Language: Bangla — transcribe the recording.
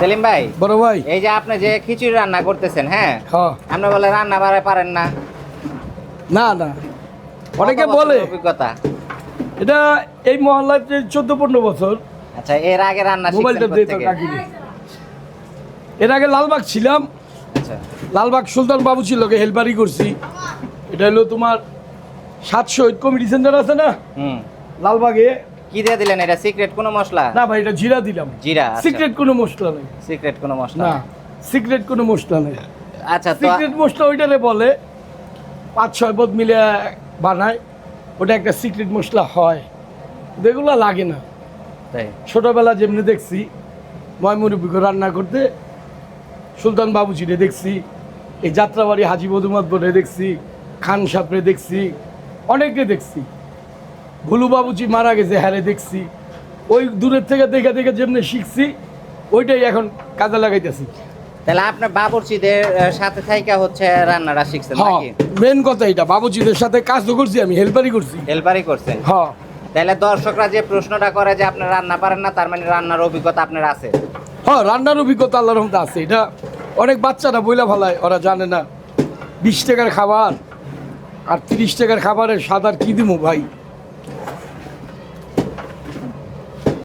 সেলিম ভাই, বড় ভাই। এই যে আপনি যে খিচুড়ি রান্না করতেছেন, হ্যাঁ, হ্যাঁ। আপনি বলে রান্না বাড়ায় পারেন না। না না, অনেকে কত বছরের বলে অভিজ্ঞতা? এটা এই মহল্লায় 14-15 বছর। আচ্ছা, এর আগে রান্না মোবাইলটা শিখছেন দিয়ে তো কোত্থেকে? কাকিনি। এর আগে লালবাগ ছিলাম, আচ্ছা, লালবাগ সুলতান বাবু ছিল, হেলপারি করছি। এটা হলো তোমার 7 শহীদ কমিটি সেন্টার আছে না হুম। লালবাগে। কি দিয়ে দিলেন? এটা সিক্রেট কোনো মশলা? না ভাই, এটা জিরা দিলাম। জিরা, আচ্ছা। সিক্রেট কোনো মশলা নেই। সিক্রেট কোনো মশলা না, সিক্রেট কোনো মশলা নেই। আচ্ছা, তো সিক্রেট মশলা ওইটারে বলে 5-6 পদ মিলে বানায়, ওটা একটা সিক্রেট মশলা হয়। এগুলো লাগে না। তাই? ছোটবেলা যেমনি দেখছি ময়মুরব্বিকে রান্না করতে, সুলতান বাবুজিরে দেখছি, এই যাত্রাবাড়ি হাজি মধুমাতবরে দেখছি, খান সাপরে দেখছি, অনেকে দেখছি। ভুলু বাবুজি মারা গেছে, হ্যারে দেখছি। ওই দূরের থেকে দেখে দেখে যেমনি শিখছি, ওইটাই এখন কাজে লাগাইতেছি। তাহলে আপনার বাবুর্চিদের সাথে থাইকা হচ্ছে রান্নাটা শিখছেন হ্যাঁ, নাকি? মেন কথা এটা, বাবুজিদের সাথে কাজও করছি, আমি হেল্পারই করছি। হেলপারই করছেন? হ্যাঁ তাহলে দর্শকরা যে প্রশ্নটা করে যে আপনি রান্না পারেন না, তার মানে রান্নার অভিজ্ঞতা আপনার আছে। হ্যাঁ, রান্নার অভিজ্ঞতা আল্লাহর রহমতে আছে। এটা অনেক বাচ্চারা বইলা ফেলায়, ওরা জানে না 20 টাকার খাবার আর 30 টাকার খাবারের স্বাদ আর কি দিমু ভাই।